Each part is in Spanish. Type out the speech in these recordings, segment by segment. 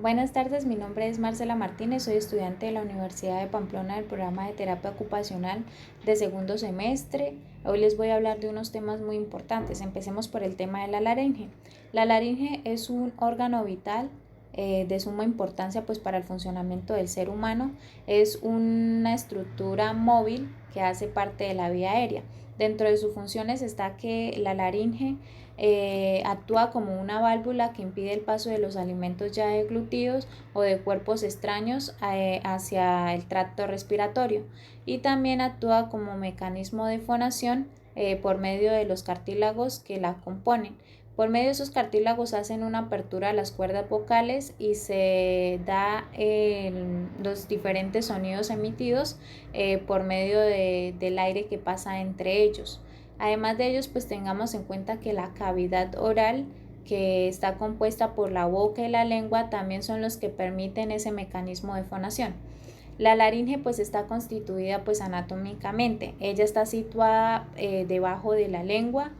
Buenas tardes, mi nombre es Marcela Martínez, soy estudiante de la Universidad de Pamplona del programa de terapia ocupacional de segundo semestre. Hoy les voy a hablar de unos temas muy importantes. Empecemos por el tema de la laringe. La laringe es un órgano vital de suma importancia pues para el funcionamiento del ser humano. Es una estructura móvil que hace parte de la vía aérea. Dentro de sus funciones está que la laringe actúa como una válvula que impide el paso de los alimentos ya deglutidos o de cuerpos extraños hacia el tracto respiratorio, y también actúa como mecanismo de fonación por medio de los cartílagos que la componen. Por medio de esos cartílagos hacen una apertura a las cuerdas vocales y se da los diferentes sonidos emitidos por medio del aire que pasa entre ellos. Además de ellos, pues tengamos en cuenta que la cavidad oral, que está compuesta por la boca y la lengua, también son los que permiten ese mecanismo de fonación. La laringe pues está constituida pues anatómicamente. Ella está situada debajo de la lengua,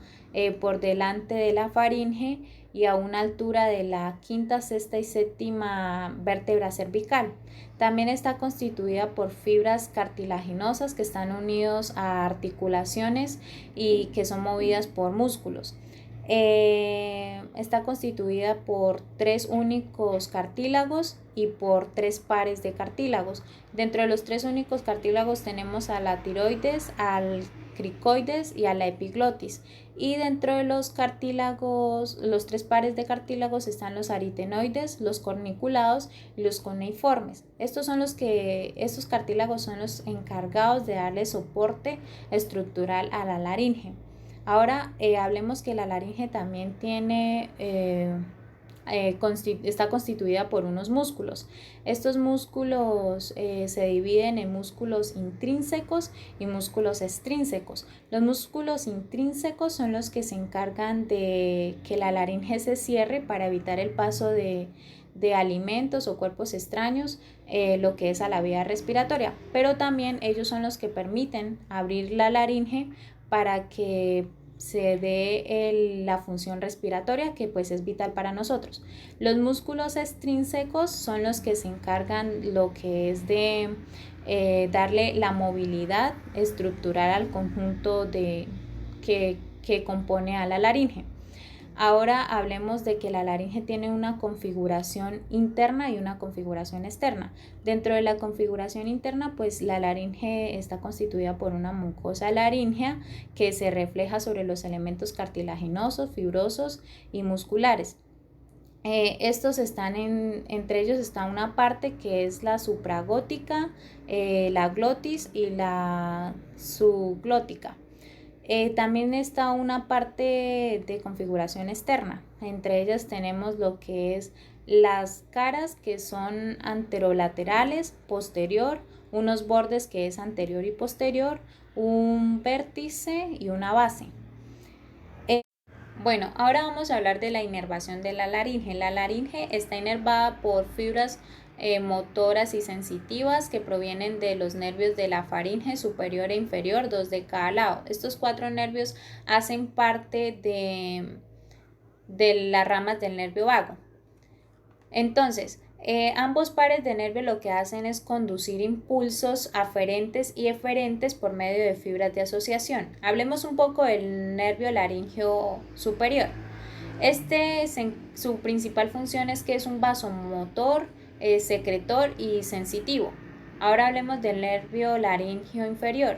por delante de la faringe y a una altura de la quinta, sexta y séptima vértebra cervical. También está constituida por fibras cartilaginosas que están unidos a articulaciones y que son movidas por músculos. Está constituida por 3 únicos cartílagos y por 3 pares de cartílagos. Dentro de los 3 únicos cartílagos tenemos a la tiroides, al cricoides y a la epiglotis. Y dentro de los cartílagos, los 3 pares de cartílagos, están los aritenoides, los corniculados y los cuneiformes. Estos cartílagos son los encargados de darle soporte estructural a la laringe. Ahora hablemos que la laringe también está constituida por unos músculos. Estos músculos se dividen en músculos intrínsecos y músculos extrínsecos. Los músculos intrínsecos son los que se encargan de que la laringe se cierre para evitar el paso de alimentos o cuerpos extraños, lo que es a la vía respiratoria, pero también ellos son los que permiten abrir la laringe para que se dé la función respiratoria, que pues es vital para nosotros. Los músculos extrínsecos son los que se encargan lo que es de darle la movilidad estructural al conjunto que compone a la laringe. Ahora hablemos de que la laringe tiene una configuración interna y una configuración externa. Dentro de la configuración interna, pues la laringe está constituida por una mucosa laríngea que se refleja sobre los elementos cartilaginosos, fibrosos y musculares. Estos están entre ellos está una parte que es la supraglótica, la glotis y la subglótica. También está una parte de configuración externa. Entre ellas tenemos lo que es las caras, que son anterolaterales, posterior, unos bordes que es anterior y posterior, un vértice y una base. Bueno, ahora vamos a hablar de la inervación de la laringe. La laringe está inervada por fibras motoras y sensitivas que provienen de los nervios de la faringe superior e inferior, 2 de cada lado. Estos 4 nervios hacen parte de las ramas del nervio vago. Entonces, ambos pares de nervios lo que hacen es conducir impulsos aferentes y eferentes por medio de fibras de asociación. Hablemos un poco del nervio laríngeo superior. Su principal función es que es un vasomotor, secretor y sensitivo. Ahora hablemos del nervio laríngeo inferior.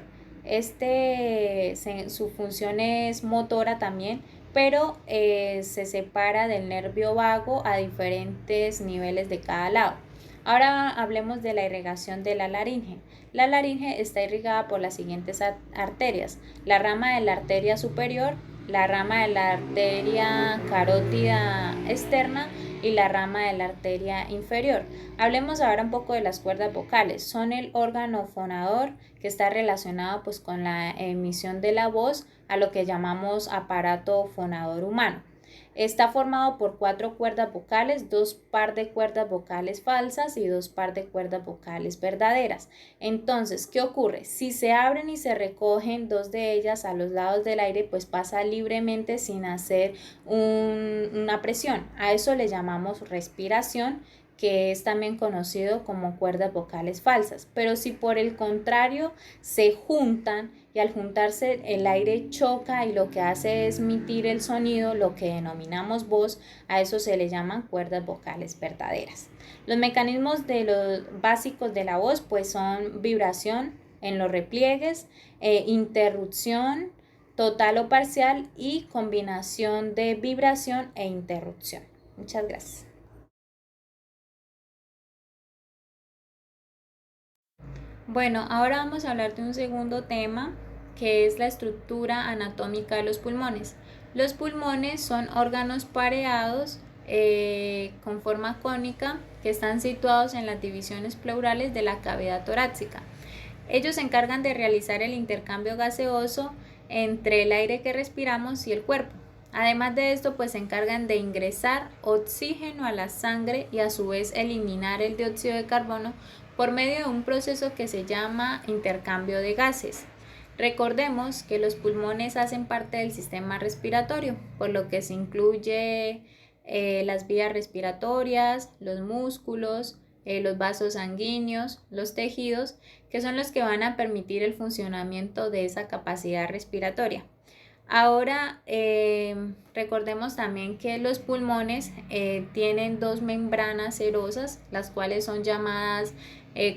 Su función es motora también, pero se separa del nervio vago a diferentes niveles de cada lado. Ahora hablemos de la irrigación de la laringe. La laringe está irrigada por las siguientes arterias: la rama de la arteria superior, la rama de la arteria carótida externa y la rama de la arteria inferior. Hablemos ahora un poco de las cuerdas vocales. Son el órgano fonador que está relacionado pues con la emisión de la voz, a lo que llamamos aparato fonador humano. Está formado por 4 cuerdas vocales, 2 par de cuerdas vocales falsas y 2 par de cuerdas vocales verdaderas. Entonces, ¿qué ocurre? Si se abren y se recogen 2 de ellas a los lados del aire, pues pasa libremente sin hacer una presión. A eso le llamamos respiración, que es también conocido como cuerdas vocales falsas. Pero si por el contrario se juntan y al juntarse el aire choca y lo que hace es emitir el sonido, lo que denominamos voz, a eso se le llaman cuerdas vocales verdaderas. Los mecanismos de los básicos de la voz pues son vibración en los repliegues, interrupción total o parcial y combinación de vibración e interrupción. Muchas gracias. Bueno, ahora vamos a hablar de un segundo tema que es la estructura anatómica de los pulmones. Los pulmones son órganos pareados con forma cónica que están situados en las divisiones pleurales de la cavidad torácica. Ellos se encargan de realizar el intercambio gaseoso entre el aire que respiramos y el cuerpo. Además de esto, pues se encargan de ingresar oxígeno a la sangre y a su vez eliminar el dióxido de carbono por medio de un proceso que se llama intercambio de gases. Recordemos que los pulmones hacen parte del sistema respiratorio, por lo que se incluye las vías respiratorias, los músculos, los vasos sanguíneos, los tejidos, que son los que van a permitir el funcionamiento de esa capacidad respiratoria. Ahora recordemos también que los pulmones tienen dos membranas serosas, las cuales son llamadas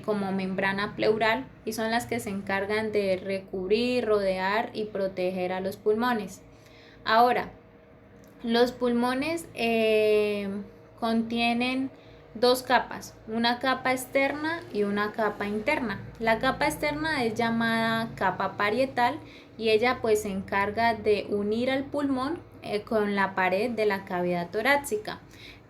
como membrana pleural y son las que se encargan de recubrir, rodear y proteger a los pulmones. Ahora, los pulmones contienen dos capas, una capa externa y una capa interna. La capa externa es llamada capa parietal y ella pues se encarga de unir al pulmón con la pared de la cavidad torácica.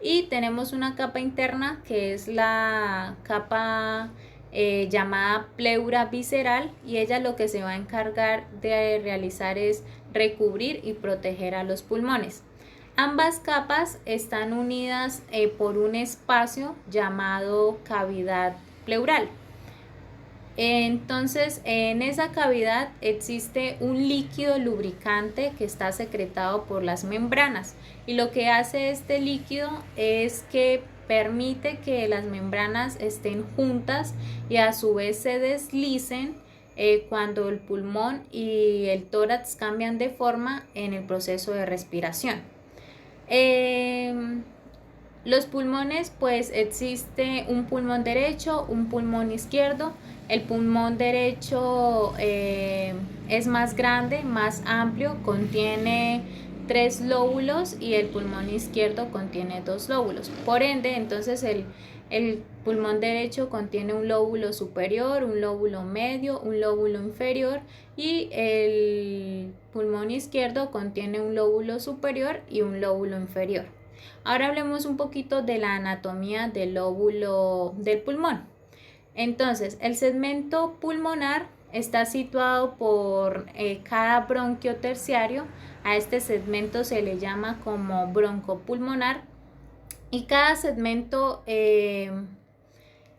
Y tenemos una capa interna que es la capa llamada pleura visceral y ella lo que se va a encargar de realizar es recubrir y proteger a los pulmones. Ambas capas están unidas por un espacio llamado cavidad pleural. Entonces, en esa cavidad existe un líquido lubricante que está secretado por las membranas y lo que hace este líquido es que permite que las membranas estén juntas y a su vez se deslicen cuando el pulmón y el tórax cambian de forma en el proceso de respiración. Los pulmones, pues existe un pulmón derecho, un pulmón izquierdo. El pulmón derecho es más grande, más amplio, contiene 3 lóbulos y el pulmón izquierdo contiene 2 lóbulos. Por ende, entonces el pulmón derecho contiene un lóbulo superior, un lóbulo medio, un lóbulo inferior y el pulmón izquierdo contiene un lóbulo superior y un lóbulo inferior. Ahora hablemos un poquito de la anatomía del lóbulo del pulmón. Entonces, el segmento pulmonar está situado por cada bronquio terciario. A este segmento se le llama como broncopulmonar y cada segmento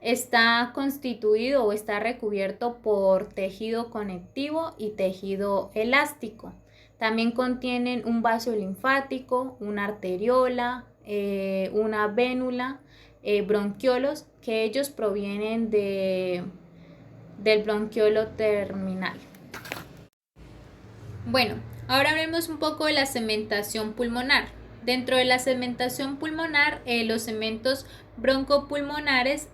está constituido o está recubierto por tejido conectivo y tejido elástico. También contienen un vaso linfático, una arteriola, una vénula, bronquiolos, que ellos provienen del bronquiolo terminal. Bueno, ahora hablemos un poco de la segmentación pulmonar. Dentro de la segmentación pulmonar, los segmentos broncopulmonares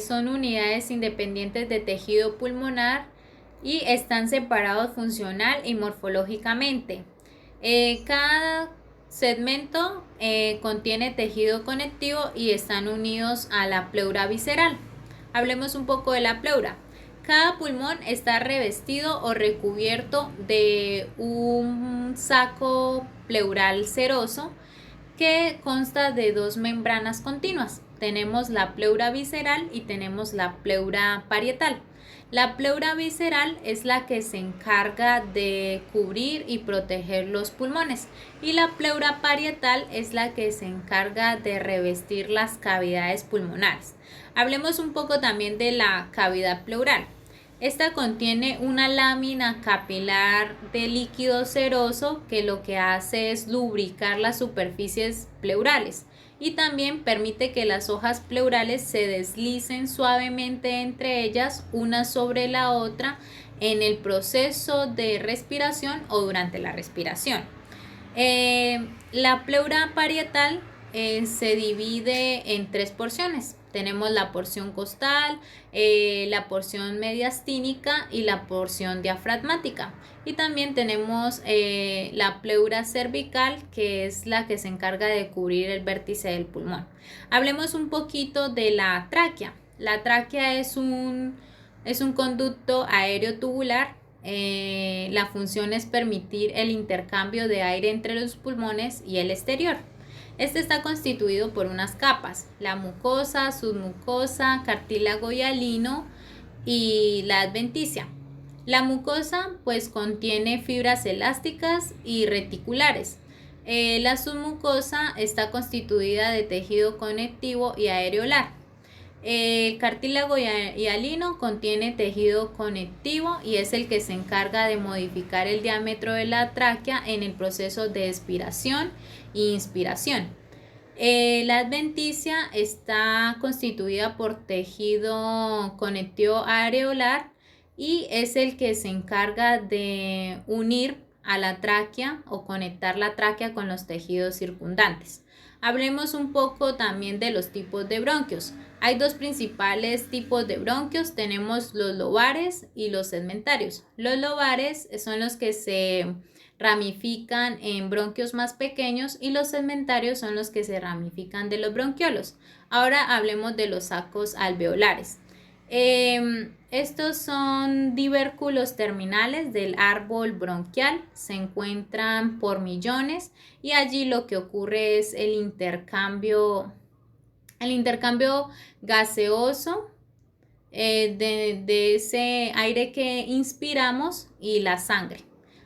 son unidades independientes de tejido pulmonar y están separados funcional y morfológicamente. Cada segmento contiene tejido conectivo y están unidos a la pleura visceral. Hablemos un poco de la pleura. Cada pulmón está revestido o recubierto de un saco pleural seroso que consta de 2 membranas continuas. Tenemos la pleura visceral y tenemos la pleura parietal. La pleura visceral es la que se encarga de cubrir y proteger los pulmones y la pleura parietal es la que se encarga de revestir las cavidades pulmonares. Hablemos un poco también de la cavidad pleural. Esta contiene una lámina capilar de líquido seroso que lo que hace es lubricar las superficies pleurales y también permite que las hojas pleurales se deslicen suavemente entre ellas, una sobre la otra, en el proceso de respiración o durante la respiración. La pleura parietal se divide en 3 porciones. Tenemos la porción costal, la porción mediastínica y la porción diafragmática. Y también tenemos la pleura cervical, que es la que se encarga de cubrir el vértice del pulmón. Hablemos un poquito de la tráquea. La tráquea es un conducto aéreo tubular. La función es permitir el intercambio de aire entre los pulmones y el exterior. Este está constituido por unas capas: la mucosa, submucosa, cartílago hialino y la adventicia. La mucosa pues contiene fibras elásticas y reticulares. La submucosa está constituida de tejido conectivo y areolar. El cartílago hialino contiene tejido conectivo y es el que se encarga de modificar el diámetro de la tráquea en el proceso de expiración e inspiración. La adventicia está constituida por tejido conectivo areolar y es el que se encarga de unir a la tráquea o conectar la tráquea con los tejidos circundantes. Hablemos un poco también de los tipos de bronquios. Hay 2 principales tipos de bronquios. Tenemos los lobares y los segmentarios. Los lobares son los que se ramifican en bronquios más pequeños y los segmentarios son los que se ramifican de los bronquiolos. Ahora hablemos de los sacos alveolares. Estos son divérculos terminales del árbol bronquial, se encuentran por millones y allí lo que ocurre es el intercambio gaseoso de ese aire que inspiramos y la sangre.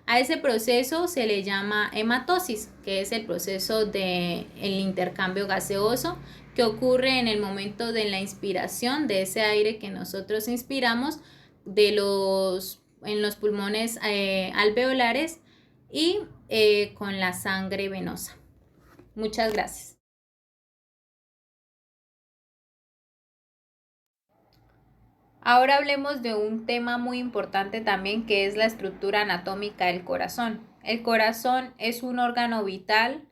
A ese proceso se le llama hematosis, que es el proceso del intercambio gaseoso que ocurre en el momento de la inspiración de ese aire que nosotros inspiramos en los pulmones alveolares y con la sangre venosa. Muchas gracias. Ahora hablemos de un tema muy importante también, que es la estructura anatómica del corazón. El corazón es un órgano vital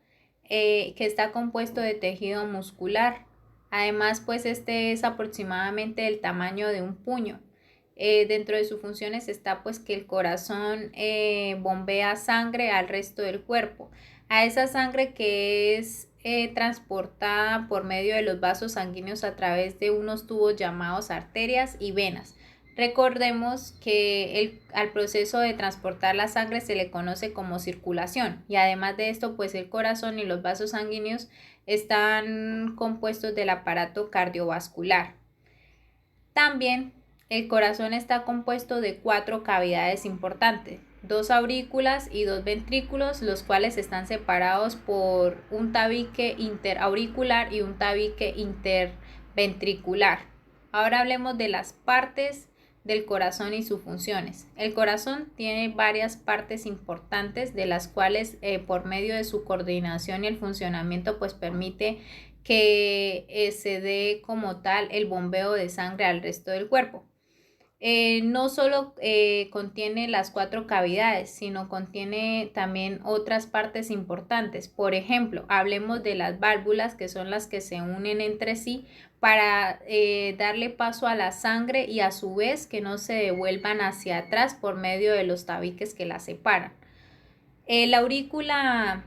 que está compuesto de tejido muscular. Además, pues este es aproximadamente del tamaño de un puño. Dentro de sus funciones está pues que el corazón bombea sangre al resto del cuerpo. A esa sangre que es transportada por medio de los vasos sanguíneos a través de unos tubos llamados arterias y venas. Recordemos que al proceso de transportar la sangre se le conoce como circulación, y además de esto pues el corazón y los vasos sanguíneos están compuestos del aparato cardiovascular. También el corazón está compuesto de 4 cavidades importantes: 2 aurículas y 2 ventrículos, los cuales están separados por un tabique interauricular y un tabique interventricular. Ahora hablemos de las partes del corazón y sus funciones. El corazón tiene varias partes importantes, de las cuales por medio de su coordinación y el funcionamiento pues permite que se dé como tal el bombeo de sangre al resto del cuerpo. No solo contiene las 4 cavidades, sino contiene también otras partes importantes. Por ejemplo, hablemos de las válvulas, que son las que se unen entre sí para darle paso a la sangre y a su vez que no se devuelvan hacia atrás por medio de los tabiques que la separan. La aurícula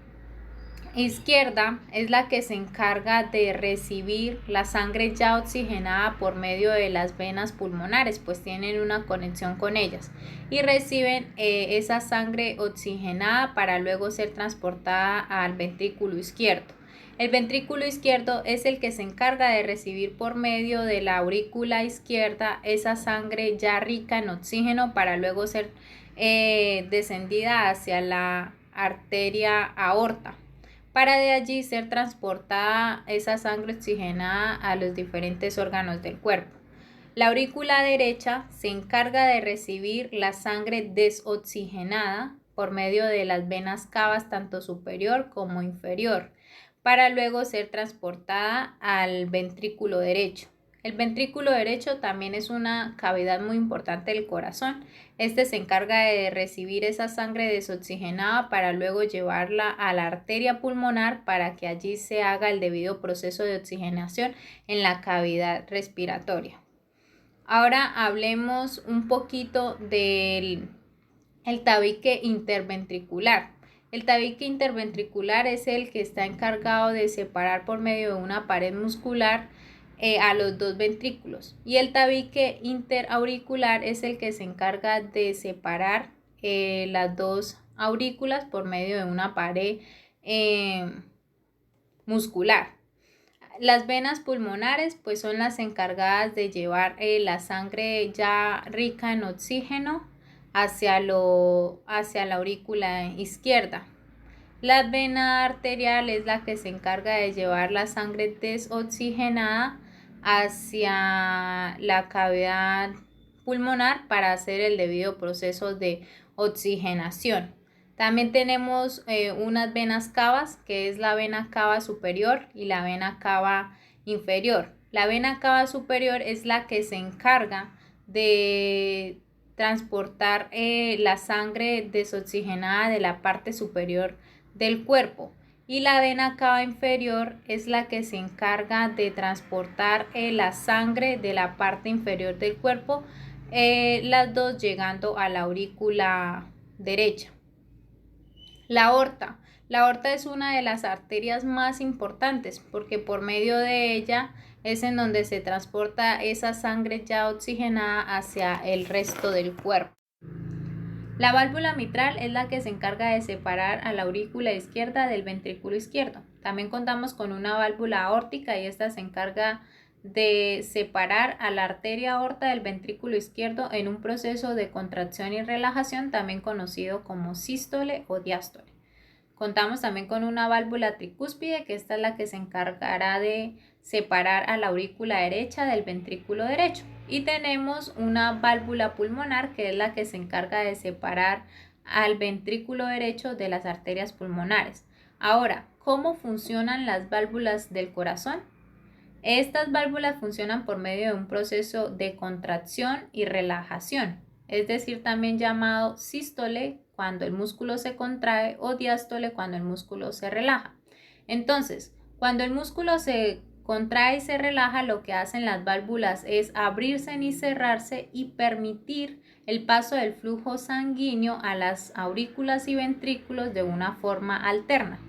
izquierda es la que se encarga de recibir la sangre ya oxigenada por medio de las venas pulmonares, pues tienen una conexión con ellas y reciben esa sangre oxigenada para luego ser transportada al ventrículo izquierdo. El ventrículo izquierdo es el que se encarga de recibir por medio de la aurícula izquierda esa sangre ya rica en oxígeno para luego ser descendida hacia la arteria aorta, para de allí ser transportada esa sangre oxigenada a los diferentes órganos del cuerpo. La aurícula derecha se encarga de recibir la sangre desoxigenada por medio de las venas cavas tanto superior como inferior, para luego ser transportada al ventrículo derecho. El ventrículo derecho también es una cavidad muy importante del corazón. Este se encarga de recibir esa sangre desoxigenada para luego llevarla a la arteria pulmonar para que allí se haga el debido proceso de oxigenación en la cavidad respiratoria. Ahora hablemos un poquito del tabique interventricular. El tabique interventricular es el que está encargado de separar por medio de una pared muscular a los dos ventrículos, y el tabique interauricular es el que se encarga de separar las dos aurículas por medio de una pared muscular. Las venas pulmonares pues son las encargadas de llevar la sangre ya rica en oxígeno hacia la aurícula izquierda. La vena arterial es la que se encarga de llevar la sangre desoxigenada hacia la cavidad pulmonar para hacer el debido proceso de oxigenación. También tenemos unas venas cavas, que es la vena cava superior y la vena cava inferior. La vena cava superior es la que se encarga de transportar la sangre desoxigenada de la parte superior del cuerpo, y la vena cava inferior es la que se encarga de transportar la sangre de la parte inferior del cuerpo, las dos llegando a la aurícula derecha. La aorta. La aorta es una de las arterias más importantes porque por medio de ella es en donde se transporta esa sangre ya oxigenada hacia el resto del cuerpo. La válvula mitral es la que se encarga de separar a la aurícula izquierda del ventrículo izquierdo. También contamos con una válvula aórtica y esta se encarga de separar a la arteria aorta del ventrículo izquierdo en un proceso de contracción y relajación, también conocido como sístole o diástole. Contamos también con una válvula tricúspide, que esta es la que se encargará de separar a la aurícula derecha del ventrículo derecho. Y tenemos una válvula pulmonar, que es la que se encarga de separar al ventrículo derecho de las arterias pulmonares. Ahora, ¿cómo funcionan las válvulas del corazón? Estas válvulas funcionan por medio de un proceso de contracción y relajación, es decir, también llamado sístole cuando el músculo se contrae o diástole cuando el músculo se relaja. Entonces, cuando el músculo se contrae y se relaja, lo que hacen las válvulas es abrirse y cerrarse y permitir el paso del flujo sanguíneo a las aurículas y ventrículos de una forma alterna.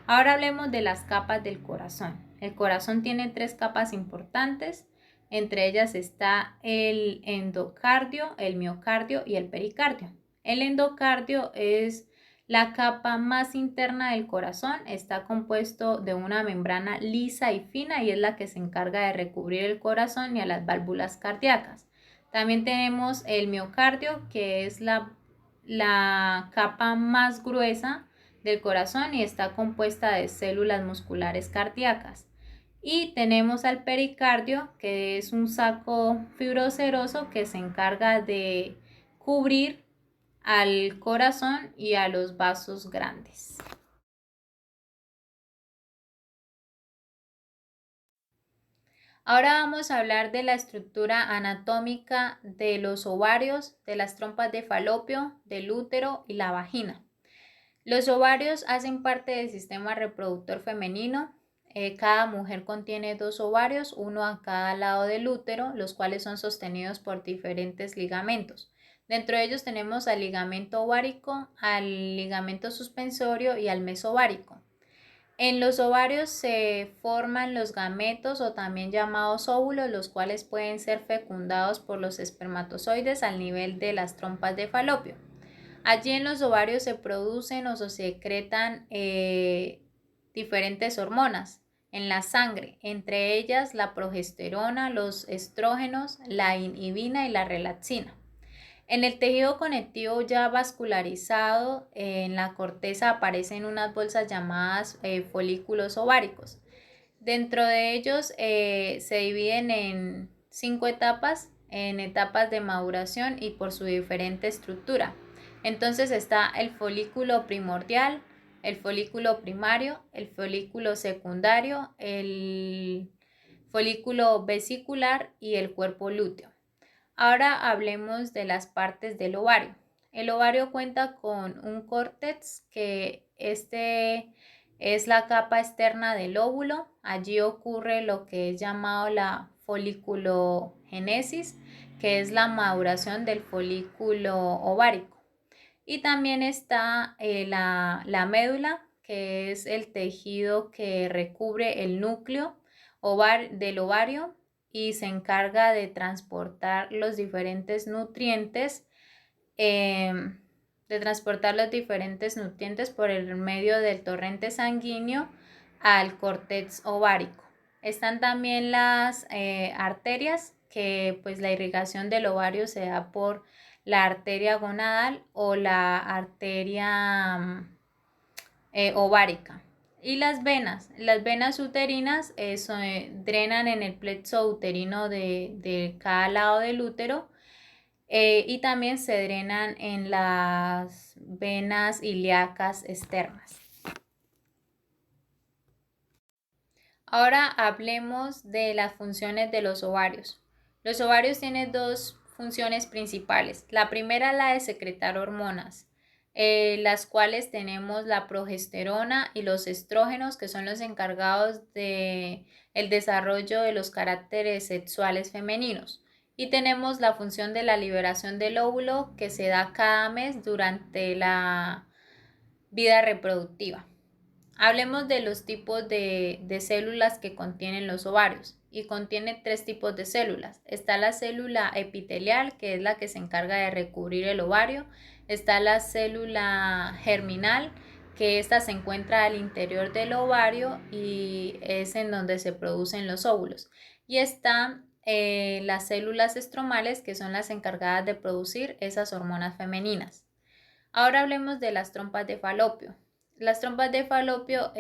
Ahora hablemos de las capas del corazón. El corazón tiene 3 capas importantes, entre ellas está el endocardio, el miocardio y el pericardio. El endocardio es la capa más interna del corazón, está compuesto de una membrana lisa y fina y es la que se encarga de recubrir el corazón y a las válvulas cardíacas. También tenemos el miocardio, que es la capa más gruesa del corazón y está compuesta de células musculares cardíacas. Y tenemos al pericardio, que es un saco fibroseroso que se encarga de cubrir al corazón y a los vasos grandes. Ahora vamos a hablar de la estructura anatómica de los ovarios, de las trompas de falopio, del útero y la vagina. Los ovarios hacen parte del sistema reproductor femenino. Cada mujer contiene 2 ovarios, uno a cada lado del útero, los cuales son sostenidos por diferentes ligamentos. Dentro de ellos tenemos al ligamento ovárico, al ligamento suspensorio y al mesovárico. En los ovarios se forman los gametos o también llamados óvulos, los cuales pueden ser fecundados por los espermatozoides al nivel de las trompas de falopio. Allí en los ovarios se producen o se secretan diferentes hormonas en la sangre, entre ellas la progesterona, los estrógenos, la inhibina y la relaxina. En el tejido conectivo ya vascularizado, en la corteza aparecen unas bolsas llamadas folículos ováricos. Dentro de ellos se dividen en 5 etapas, en etapas de maduración y por su diferente estructura. Entonces está el folículo primordial, el folículo primario, el folículo secundario, el folículo vesicular y el cuerpo lúteo. Ahora hablemos de las partes del ovario. El ovario cuenta con un córtex que es la capa externa del óvulo. Allí ocurre lo que es llamado la foliculogénesis, que es la maduración del folículo ovárico. Y también está la médula, que es el tejido que recubre el núcleo del ovario y se encarga de transportar los diferentes nutrientes, por el medio del torrente sanguíneo al córtex ovárico. Están también las arterias, que pues la irrigación del ovario se da por la arteria gonadal o la arteria ovárica. Y las venas uterinas drenan en el plexo uterino de cada lado del útero, y también se drenan en las venas ilíacas externas. Ahora hablemos de las funciones de los ovarios. Los ovarios tienen dos funciones principales. La primera, la de secretar hormonas, las cuales tenemos la progesterona y los estrógenos, que son los encargados del desarrollo de los caracteres sexuales femeninos. Y tenemos la función de la liberación del óvulo, que se da cada mes durante la vida reproductiva. Hablemos de los tipos de células que contienen los ovarios, y contiene tres tipos de células. Está la célula epitelial, que es la que se encarga de recubrir el ovario. Está la célula germinal, que esta se encuentra al interior del ovario y es en donde se producen los óvulos. Y están las células estromales, que son las encargadas de producir esas hormonas femeninas. Ahora hablemos de las trompas de falopio. Las trompas de falopio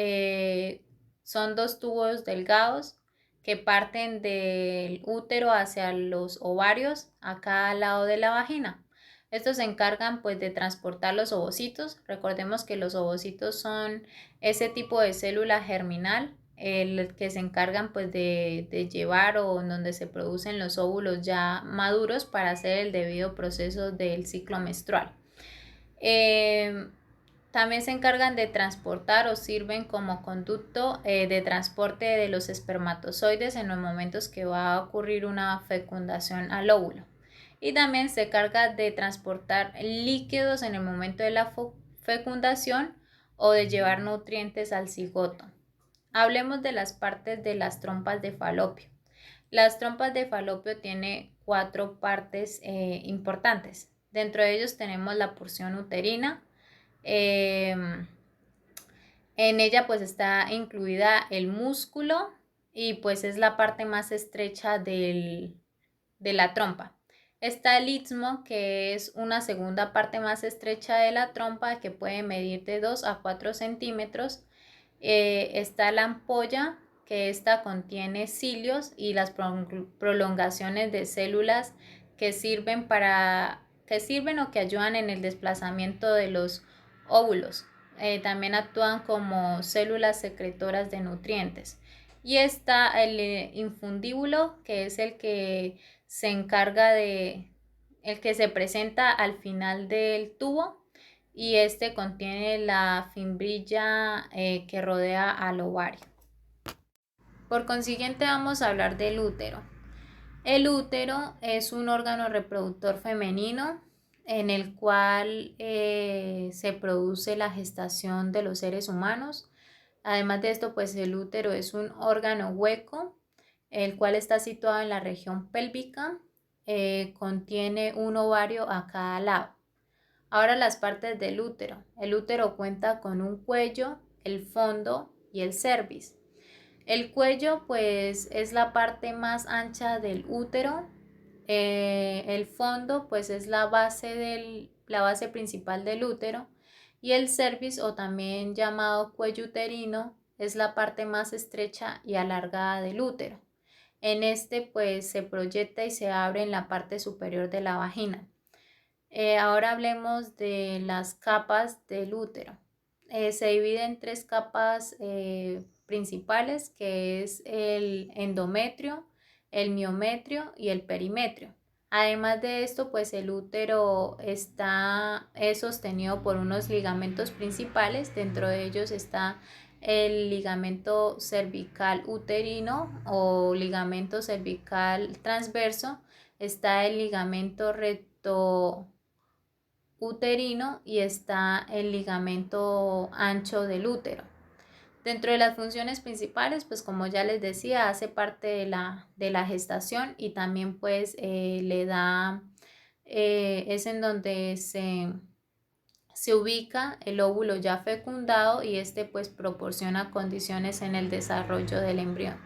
son dos tubos delgados que parten del útero hacia los ovarios a cada lado de la vagina. Estos se encargan pues de transportar los ovocitos. Recordemos que los ovocitos son ese tipo de célula germinal, el que se encargan pues de llevar o donde se producen los óvulos ya maduros para hacer el debido proceso del ciclo menstrual. También se encargan de transportar o sirven como conducto de transporte de los espermatozoides en los momentos que va a ocurrir una fecundación al óvulo. Y también se encarga de transportar líquidos en el momento de la fecundación o de llevar nutrientes al cigoto. Hablemos de las partes de las trompas de falopio. Las trompas de falopio tienen 4 partes importantes. Dentro de ellos tenemos la porción uterina. En ella pues está incluida el músculo y pues es la parte más estrecha de la trompa. Está el istmo, que es una segunda parte más estrecha de la trompa, que puede medir de 2 a 4 centímetros. Está la ampolla, que esta contiene cilios y las prolongaciones de células que sirven o que ayudan en el desplazamiento de los óvulos. También actúan como células secretoras de nutrientes. Y está el infundíbulo, que es el que se encarga el que se presenta al final del tubo, y este contiene la fimbrilla que rodea al ovario. Por consiguiente, vamos a hablar del útero. El útero es un órgano reproductor femenino en el cual se produce la gestación de los seres humanos. Además de esto, pues el útero es un órgano hueco, el cual está situado en la región pélvica. Contiene un ovario a cada lado. Ahora las partes del útero. El útero cuenta con un cuello, el fondo y el cervix. El cuello pues es la parte más ancha del útero. El fondo pues es la base principal del útero, y el cervix, o también llamado cuello uterino, es la parte más estrecha y alargada del útero. En este pues se proyecta y se abre en la parte superior de la vagina. Ahora hablemos de las capas del útero. se divide en tres capas principales, que es el endometrio, el miometrio y el perimetrio. Además de esto, pues el útero es sostenido por unos ligamentos principales. Dentro de ellos está el ligamento cervical uterino o ligamento cervical transverso, está el ligamento recto uterino y está el ligamento ancho del útero. Dentro de las funciones principales, pues como ya les decía, hace parte de la gestación y también pues es en donde se ubica el óvulo ya fecundado y este pues proporciona condiciones en el desarrollo del embrión.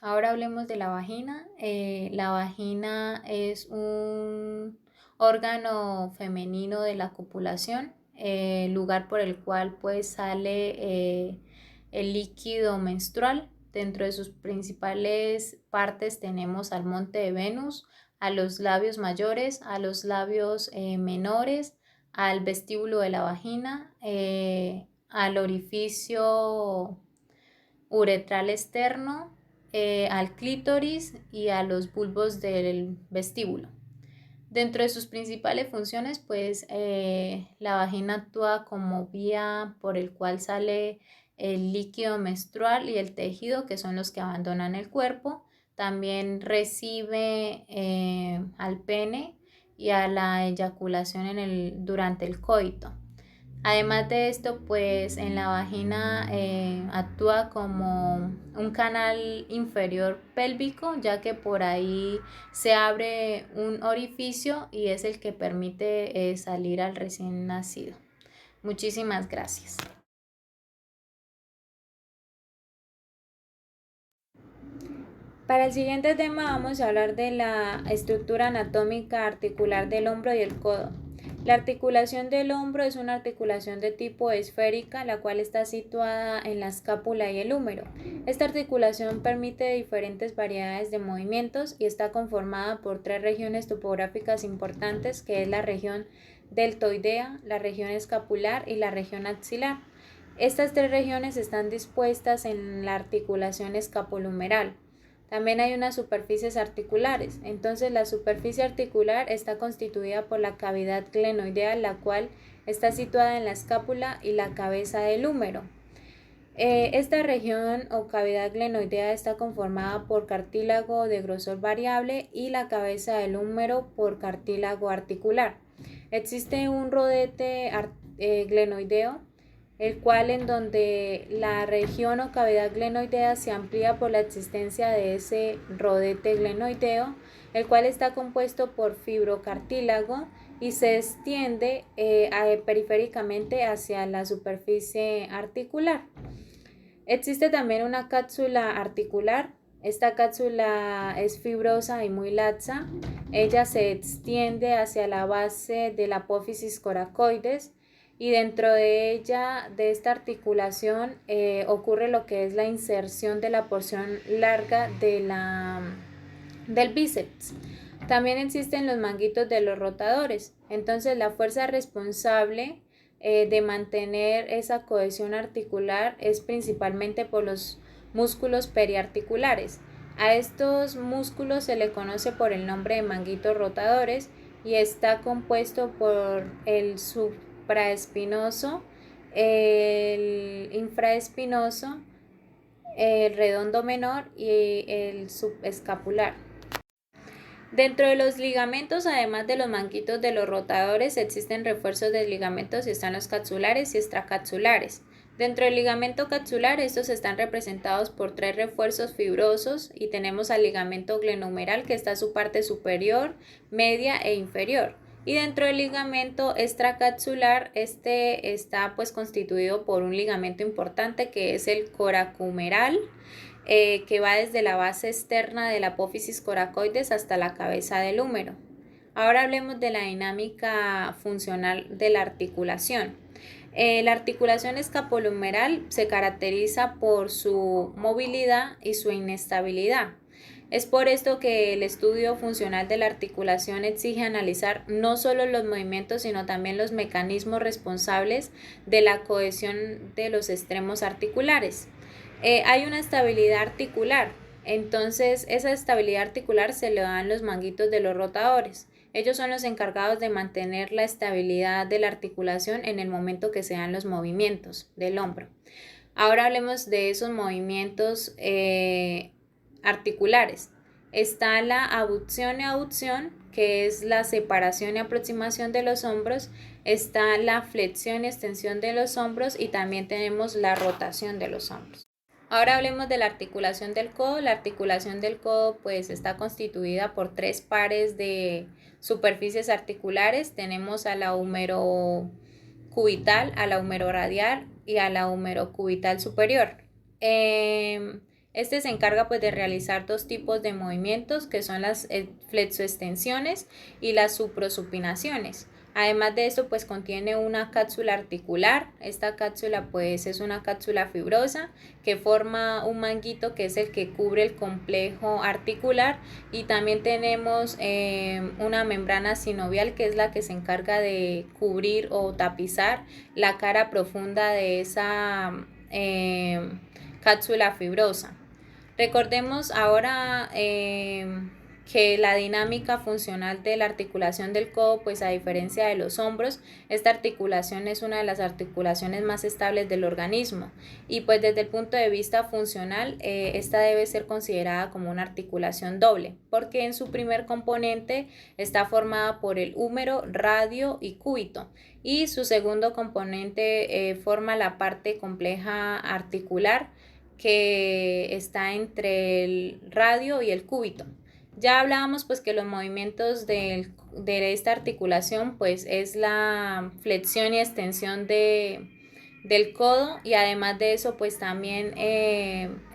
Ahora hablemos de la vagina. La vagina es un órgano femenino de la copulación, lugar por el cual pues sale el líquido menstrual. Dentro de sus principales partes tenemos al monte de Venus, a los labios mayores, a los labios menores, al vestíbulo de la vagina, al orificio uretral externo, al clítoris y a los bulbos del vestíbulo. Dentro de sus principales funciones, pues la vagina actúa como vía por el cual sale el líquido menstrual y el tejido, que son los que abandonan el cuerpo. También recibe al pene y a la eyaculación durante el coito. Además de esto, pues en la vagina actúa como un canal inferior pélvico, ya que por ahí se abre un orificio y es el que permite salir al recién nacido. Muchísimas gracias. Para el siguiente tema vamos a hablar de la estructura anatómica articular del hombro y el codo. La articulación del hombro es una articulación de tipo esférica, la cual está situada en la escápula y el húmero. Esta articulación permite diferentes variedades de movimientos y está conformada por tres regiones topográficas importantes, que es la región deltoidea, la región escapular y la región axilar. Estas tres regiones están dispuestas en la articulación escapulohumeral. También hay unas superficies articulares. Entonces la superficie articular está constituida por la cavidad glenoidea, la cual está situada en la escápula y la cabeza del húmero. Esta región o cavidad glenoidea está conformada por cartílago de grosor variable y la cabeza del húmero por cartílago articular. Existe un rodete glenoideo, el cual en donde la región o cavidad glenoidea se amplía por la existencia de ese rodete glenoideo, el cual está compuesto por fibrocartílago y se extiende periféricamente hacia la superficie articular. Existe también una cápsula articular. Esta cápsula es fibrosa y muy laxa. Ella se extiende hacia la base de la apófisis coracoides y dentro de ella, de esta articulación, ocurre lo que es la inserción de la porción larga del bíceps. También existen los manguitos de los rotadores. Entonces la fuerza responsable de mantener esa cohesión articular es principalmente por los músculos periarticulares. A estos músculos se le conoce por el nombre de manguitos rotadores y está compuesto por el supraespinoso, el infraespinoso, el redondo menor y el subescapular. Dentro de los ligamentos, además de los manguitos de los rotadores, existen refuerzos de ligamentos y están los capsulares y extracapsulares. Dentro del ligamento capsular, estos están representados por tres refuerzos fibrosos y tenemos al ligamento glenohumeral, que está su parte superior, media e inferior. Y dentro del ligamento extracapsular, este está pues constituido por un ligamento importante que es el coracohumeral, que va desde la base externa de la apófisis coracoides hasta la cabeza del húmero. Ahora hablemos de la dinámica funcional de la articulación. La articulación escapulohumeral se caracteriza por su movilidad y su inestabilidad. Es por esto que el estudio funcional de la articulación exige analizar no solo los movimientos, sino también los mecanismos responsables de la cohesión de los extremos articulares. Hay una estabilidad articular, entonces esa estabilidad articular se le dan los manguitos de los rotadores. Ellos son los encargados de mantener la estabilidad de la articulación en el momento que se dan los movimientos del hombro. Ahora hablemos de esos movimientos articulares. Está la abducción y aducción, que es la separación y aproximación de los hombros. Está la flexión y extensión de los hombros y también tenemos la rotación de los hombros. Ahora hablemos de la articulación del codo. La articulación del codo pues está constituida por 3 pares de superficies articulares. Tenemos a la húmero-cubital, a la húmero-radial y a la húmero-cubital superior. Este se encarga pues de realizar 2 tipos de movimientos, que son las flexoextensiones y las suprosupinaciones. Además de esto pues contiene una cápsula articular. Esta cápsula pues es una cápsula fibrosa que forma un manguito que es el que cubre el complejo articular, y también tenemos una membrana sinovial que es la que se encarga de cubrir o tapizar la cara profunda de esa cápsula fibrosa. Recordemos ahora que la dinámica funcional de la articulación del codo, pues a diferencia de los hombros, esta articulación es una de las articulaciones más estables del organismo, y pues desde el punto de vista funcional esta debe ser considerada como una articulación doble, porque en su primer componente está formada por el húmero, radio y cúbito, y su segundo componente forma la parte compleja articular que está entre el radio y el cúbito. Ya hablábamos pues que los movimientos de esta articulación pues es la flexión y extensión del codo, y además de eso pues también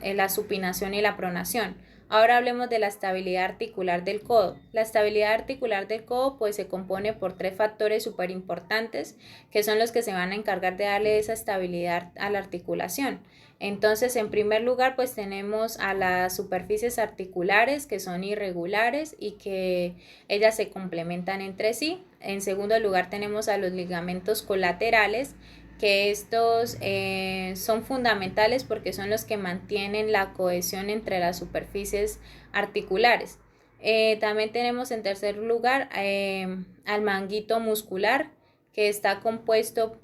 la supinación y la pronación. Ahora hablemos de la estabilidad articular del codo. La estabilidad articular del codo pues se compone por 3 factores súper importantes, que son los que se van a encargar de darle esa estabilidad a la articulación. Entonces, en primer lugar, pues tenemos a las superficies articulares, que son irregulares y que ellas se complementan entre sí. En segundo lugar, tenemos a los ligamentos colaterales, que estos son fundamentales porque son los que mantienen la cohesión entre las superficies articulares. También tenemos en tercer lugar al manguito muscular, que está compuesto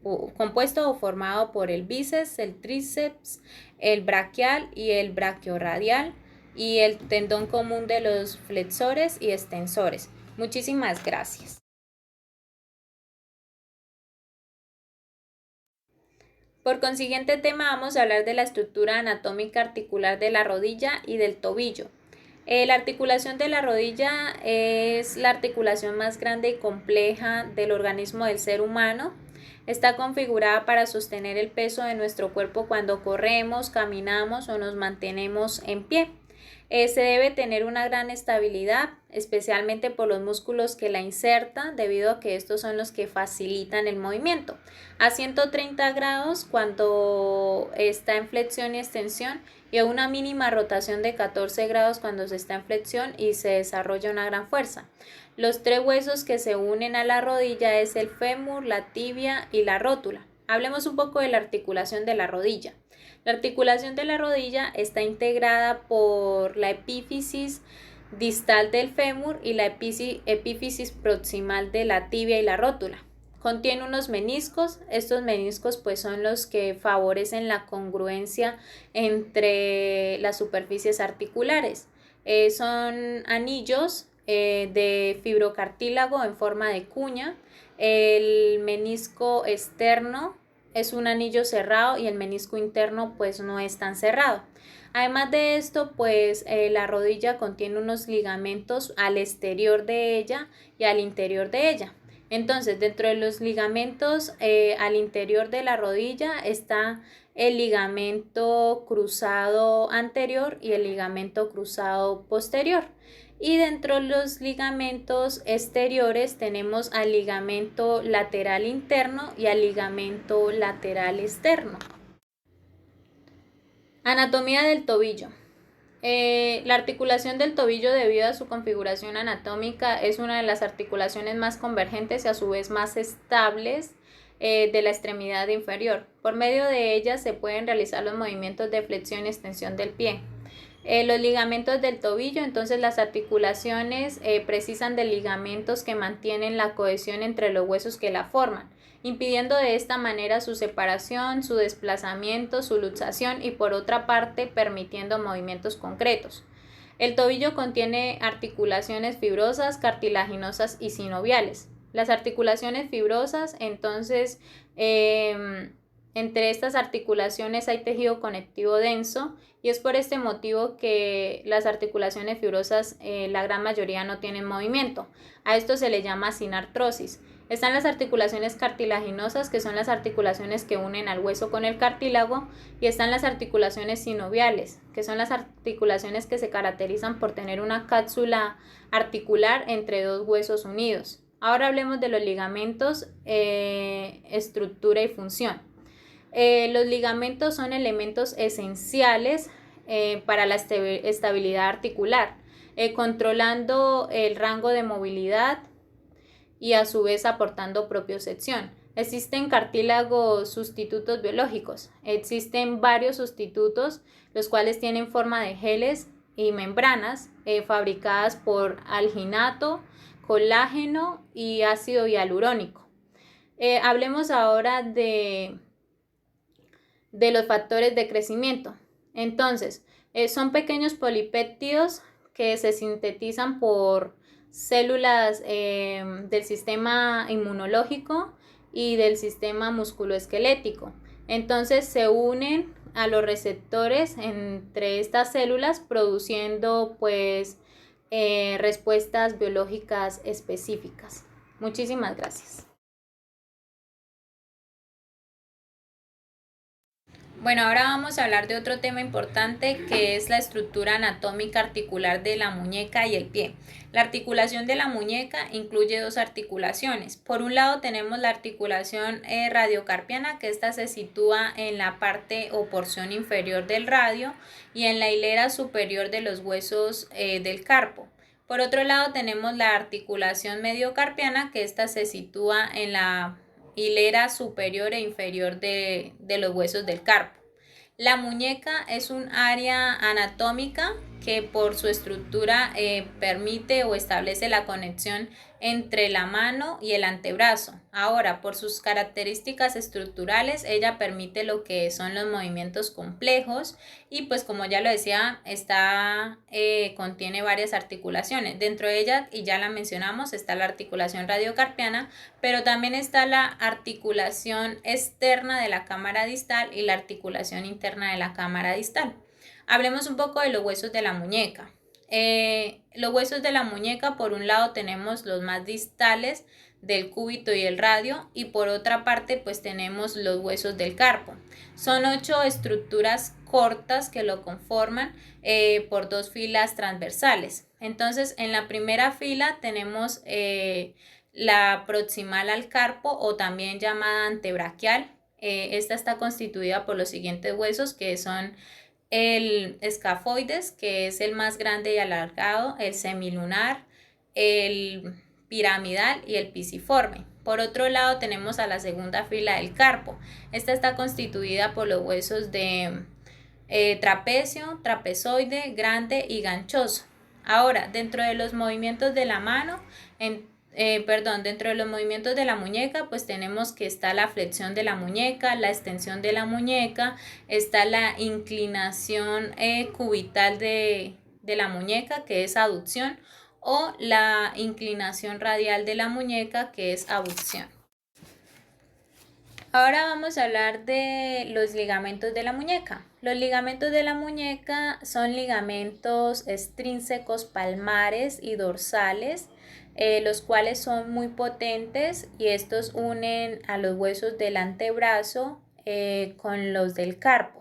o formado por el bíceps, el tríceps, el braquial y el braquiorradial, y el tendón común de los flexores y extensores. Muchísimas gracias. Por consiguiente tema vamos a hablar de la estructura anatómica articular de la rodilla y del tobillo. La articulación de la rodilla es la articulación más grande y compleja del organismo del ser humano. Está configurada para sostener el peso de nuestro cuerpo cuando corremos, caminamos o nos mantenemos en pie. Se debe tener una gran estabilidad, especialmente por los músculos que la insertan, debido a que estos son los que facilitan el movimiento. A 130 grados cuando está en flexión y extensión, y a una mínima rotación de 14 grados cuando se está en flexión y se desarrolla una gran fuerza. Los 3 huesos que se unen a la rodilla es el fémur, la tibia y la rótula. Hablemos un poco de la articulación de la rodilla. La articulación de la rodilla está integrada por la epífisis distal del fémur y la epífisis proximal de la tibia y la rótula. Contiene unos meniscos. Estos meniscos pues son los que favorecen la congruencia entre las superficies articulares. Son anillos de fibrocartílago en forma de cuña. El menisco externo es un anillo cerrado y el menisco interno pues no es tan cerrado. Además de esto, pues la rodilla contiene unos ligamentos al exterior de ella y al interior de ella. Entonces, dentro de los ligamentos al interior de la rodilla está el ligamento cruzado anterior y el ligamento cruzado posterior. Y dentro de los ligamentos exteriores tenemos al ligamento lateral interno y al ligamento lateral externo. Anatomía del tobillo. La articulación del tobillo, debido a su configuración anatómica, es una de las articulaciones más convergentes y a su vez más estables de la extremidad inferior. Por medio de ella se pueden realizar los movimientos de flexión y extensión del pie. Los ligamentos del tobillo, entonces las articulaciones precisan de ligamentos que mantienen la cohesión entre los huesos que la forman, impidiendo de esta manera su separación, su desplazamiento, su luxación y por otra parte permitiendo movimientos concretos. El tobillo contiene articulaciones fibrosas, cartilaginosas y sinoviales. Las articulaciones fibrosas, entonces, entre estas articulaciones hay tejido conectivo denso y es por este motivo que las articulaciones fibrosas, la gran mayoría no tienen movimiento. A esto se le llama sinartrosis. Están las articulaciones cartilaginosas, que son las articulaciones que unen al hueso con el cartílago, y están las articulaciones sinoviales, que son las articulaciones que se caracterizan por tener una cápsula articular entre dos huesos unidos. Ahora hablemos de los ligamentos, estructura y función. Los ligamentos son elementos esenciales para la estabilidad articular, controlando el rango de movilidad y a su vez aportando propiocepción. Existen cartílagos sustitutos biológicos. Existen varios sustitutos, los cuales tienen forma de geles y membranas fabricadas por alginato, colágeno y ácido hialurónico. Hablemos ahora de los factores de crecimiento. Entonces, son pequeños polipéptidos que se sintetizan por células del sistema inmunológico y del sistema musculoesquelético. Entonces se unen a los receptores entre estas células, produciendo pues respuestas biológicas específicas. Muchísimas gracias. Bueno, ahora vamos a hablar de otro tema importante, que es la estructura anatómica articular de la muñeca y el pie. La articulación de la muñeca incluye dos articulaciones. Por un lado tenemos la articulación radiocarpiana, que esta se sitúa en la parte o porción inferior del radio y en la hilera superior de los huesos del carpo. Por otro lado tenemos la articulación mediocarpiana, que esta se sitúa en la hilera superior e inferior de los huesos del carpo. La muñeca es un área anatómica que por su estructura permite o establece la conexión entre la mano y el antebrazo. Ahora, por sus características estructurales, ella permite lo que son los movimientos complejos y pues como ya lo decía, contiene varias articulaciones. Dentro de ella, y ya la mencionamos, está la articulación radiocarpiana, pero también está la articulación externa de la cámara distal y la articulación interna de la cámara distal. Hablemos un poco de los huesos de la muñeca. Los huesos de la muñeca, por un lado tenemos los más distales del cúbito y el radio, y por otra parte pues tenemos los huesos del carpo. Son 8 estructuras cortas que lo conforman por 2 filas transversales. Entonces en la primera fila tenemos la proximal al carpo, o también llamada antebraquial. Esta está constituida por los siguientes huesos, que son el escafoides, que es el más grande y alargado, el semilunar, el piramidal y el pisiforme. Por otro lado tenemos a la segunda fila del carpo. Esta está constituida por los huesos de trapecio, trapezoide, grande y ganchoso. Ahora, dentro de los movimientos de la mano, dentro de los movimientos de la muñeca, pues tenemos que está la flexión de la muñeca, la extensión de la muñeca, está la inclinación cubital de la muñeca, que es aducción, o la inclinación radial de la muñeca, que es abducción. Ahora vamos a hablar de los ligamentos de la muñeca. Los ligamentos de la muñeca son ligamentos extrínsecos palmares y dorsales, los cuales son muy potentes, y estos unen a los huesos del antebrazo con los del carpo.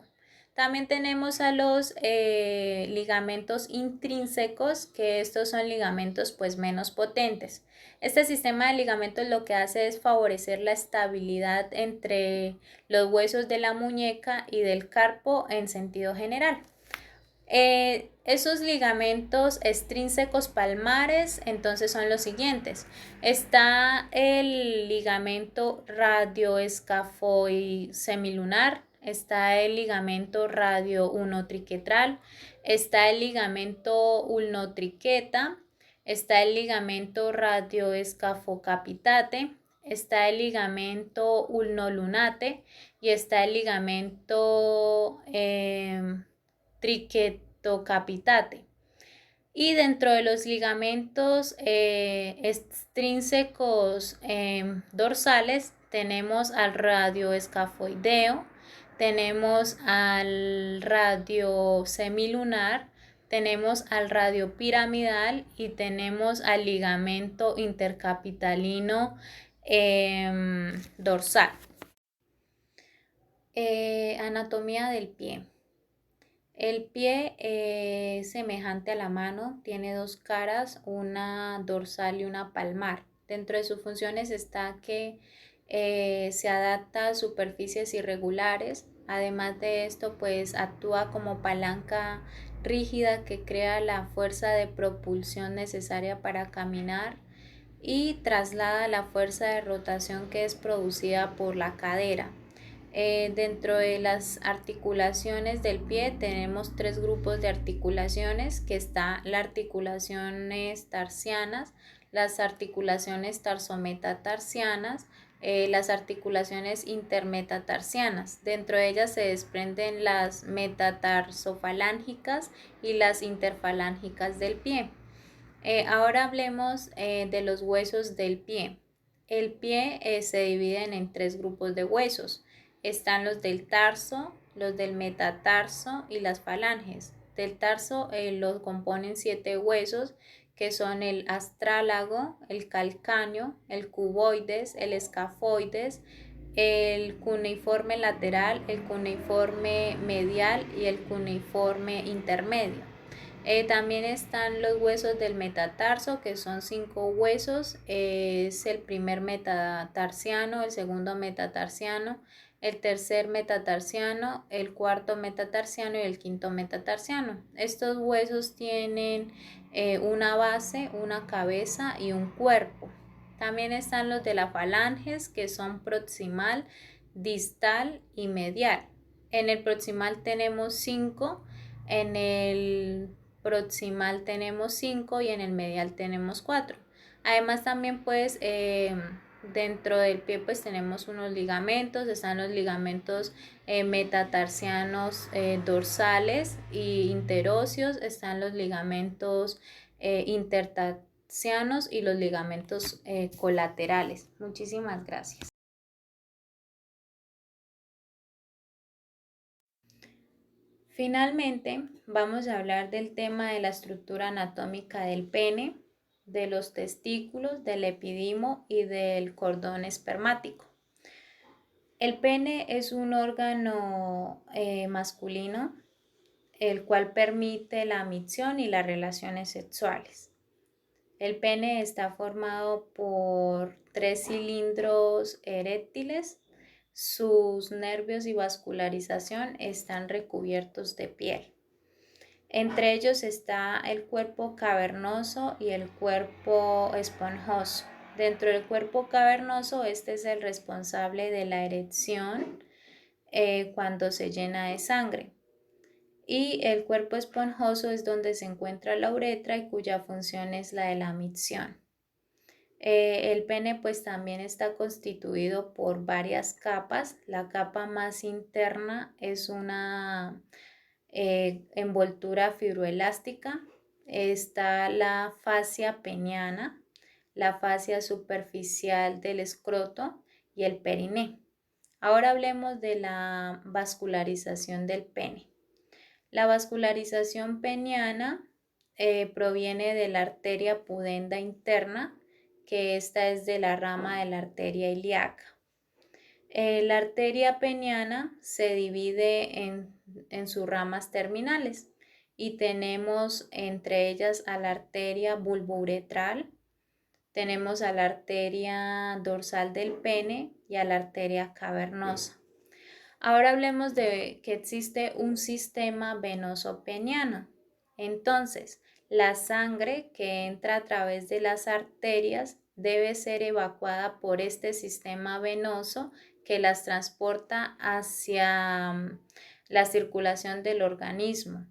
También tenemos a los ligamentos intrínsecos, que estos son ligamentos pues menos potentes. Este sistema de ligamentos lo que hace es favorecer la estabilidad entre los huesos de la muñeca y del carpo en sentido general. Esos ligamentos extrínsecos palmares entonces son los siguientes. Está el ligamento radioescafoisemilunar, está el ligamento radio ulnotriquetral, está el ligamento ulnotriqueta, está el ligamento radioescafocapitate, está el ligamento ulnolunate y está el ligamento triquetocapitate. Y dentro de los ligamentos extrínsecos dorsales tenemos al radioescafoideo, tenemos al radiosemilunar, tenemos al radiopiramidal y tenemos al ligamento intercapitalino dorsal. Anatomía del pie. El pie es semejante a la mano, tiene dos caras, una dorsal y una palmar. Dentro de sus funciones está que se adapta a superficies irregulares. Además de esto, pues actúa como palanca rígida que crea la fuerza de propulsión necesaria para caminar y traslada la fuerza de rotación que es producida por la cadera. Dentro de las articulaciones del pie tenemos tres grupos de articulaciones, que está las articulaciones tarsianas, las articulaciones tarsometatarsianas, las articulaciones intermetatarsianas. Dentro de ellas se desprenden las metatarsofalángicas y las interfalángicas del pie. Ahora hablemos de los huesos del pie. El pie se divide en tres grupos de huesos. Están los del tarso, los del metatarso y las falanges. Del tarso lo componen 7 huesos, que son el astrálago, el calcáneo, el cuboides, el escafoides, el cuneiforme lateral, el cuneiforme medial y el cuneiforme intermedio. También están los huesos del metatarso, que son 5 huesos. Es el primer metatarsiano, el segundo metatarsiano, el tercer metatarsiano, el cuarto metatarsiano y el quinto metatarsiano. Estos huesos tienen una base, una cabeza y un cuerpo. También están los de la falanges, que son proximal, distal y medial. En el proximal tenemos 5, en el proximal tenemos 5 y en el medial tenemos 4. Además también pues dentro del pie pues tenemos unos ligamentos, están los ligamentos metatarsianos dorsales e interóseos, están los ligamentos intertarsianos y los ligamentos colaterales. Muchísimas gracias. Finalmente, vamos a hablar del tema de la estructura anatómica del pene, de los testículos, del epidimo y del cordón espermático. El pene es un órgano masculino, el cual permite la micción y las relaciones sexuales. El pene está formado por 3 cilindros eréctiles. Sus nervios y vascularización están recubiertos de piel. Entre ellos está el cuerpo cavernoso y el cuerpo esponjoso. Dentro del cuerpo cavernoso, este es el responsable de la erección cuando se llena de sangre. Y el cuerpo esponjoso es donde se encuentra la uretra y cuya función es la de la micción. El pene pues también está constituido por varias capas. La capa más interna es una envoltura fibroelástica. Está la fascia peniana, la fascia superficial del escroto y el periné. Ahora hablemos de la vascularización del pene. La vascularización peniana proviene de la arteria pudenda interna, que esta es de la rama de la arteria ilíaca. La arteria peniana se divide en sus ramas terminales y tenemos entre ellas a la arteria bulbouretral, tenemos a la arteria dorsal del pene y a la arteria cavernosa. Ahora hablemos de que existe un sistema venoso peniano. Entonces, la sangre que entra a través de las arterias debe ser evacuada por este sistema venoso que las transporta hacia la circulación del organismo.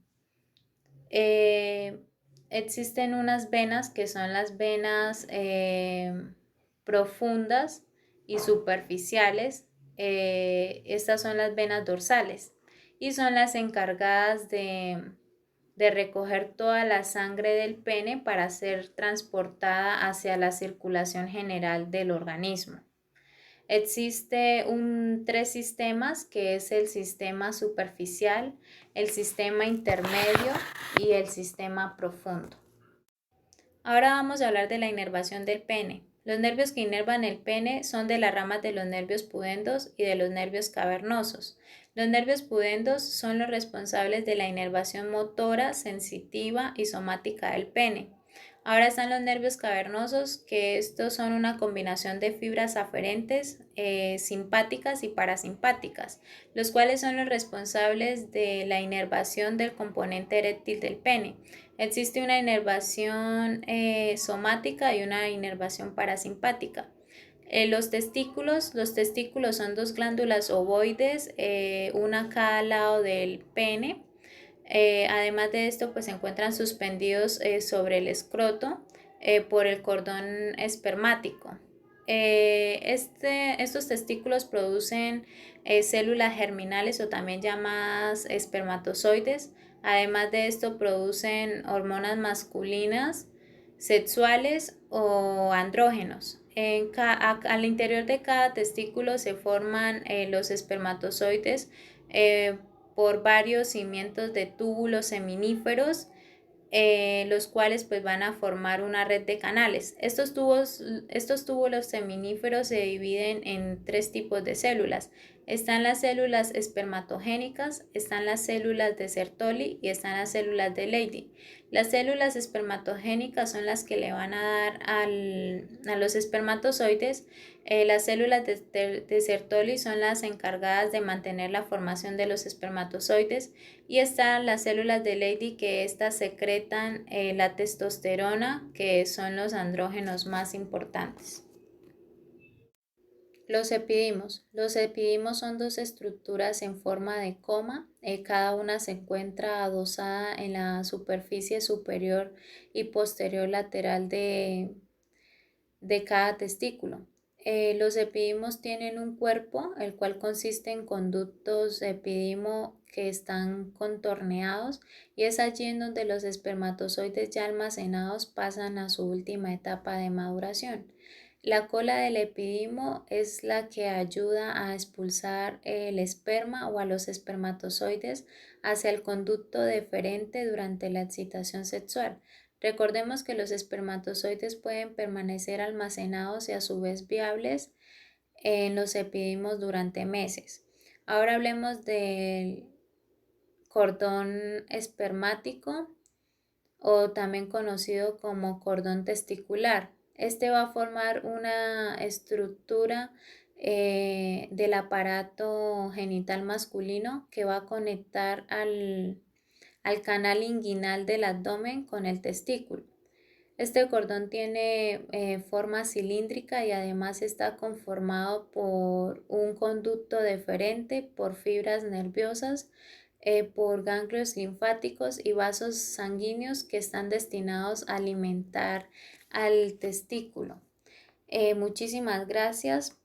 Existen unas venas que son las venas profundas y superficiales. Estas son las venas dorsales y son las encargadas de recoger toda la sangre del pene para ser transportada hacia la circulación general del organismo. Existe tres sistemas, que es el sistema superficial, el sistema intermedio y el sistema profundo. Ahora vamos a hablar de la inervación del pene. Los nervios que inervan el pene son de las ramas de los nervios pudendos y de los nervios cavernosos. Los nervios pudendos son los responsables de la inervación motora, sensitiva y somática del pene. Ahora están los nervios cavernosos, que estos son una combinación de fibras aferentes, simpáticas y parasimpáticas, los cuales son los responsables de la inervación del componente eréctil del pene. Existe una inervación somática y una inervación parasimpática. Los testículos son dos glándulas ovoides, una a cada lado del pene. Además de esto, pues se encuentran suspendidos sobre el escroto por el cordón espermático. Estos testículos producen células germinales o también llamadas espermatozoides. Además de esto, producen hormonas masculinas, sexuales o andrógenos. Al interior de cada testículo se forman los espermatozoides por varios cimientos de túbulos seminíferos, los cuales pues van a formar una red de canales. Estos túbulos seminíferos se dividen en tres tipos de células. Están las células espermatogénicas, están las células de Sertoli y están las células de Leydig. Las células espermatogénicas son las que le van a dar a los espermatozoides. Las células de Sertoli son las encargadas de mantener la formación de los espermatozoides, y están las células de Leydig, que estas secretan la testosterona, que son los andrógenos más importantes. Los epidimos. Los epidimos son dos estructuras en forma de coma. Cada una se encuentra adosada en la superficie superior y posterior lateral de cada testículo. Los epidimos tienen un cuerpo, el cual consiste en conductos epidimo que están contorneados, y es allí en donde los espermatozoides ya almacenados pasan a su última etapa de maduración. La cola del epidimo es la que ayuda a expulsar el esperma o a los espermatozoides hacia el conducto deferente durante la excitación sexual. Recordemos que los espermatozoides pueden permanecer almacenados y a su vez viables en los epidimos durante meses. Ahora hablemos del cordón espermático, o también conocido como cordón testicular. Este va a formar una estructura del aparato genital masculino que va a conectar al canal inguinal del abdomen con el testículo. Este cordón tiene forma cilíndrica y además está conformado por un conducto deferente, por fibras nerviosas, por ganglios linfáticos y vasos sanguíneos que están destinados a alimentar al testículo. Muchísimas gracias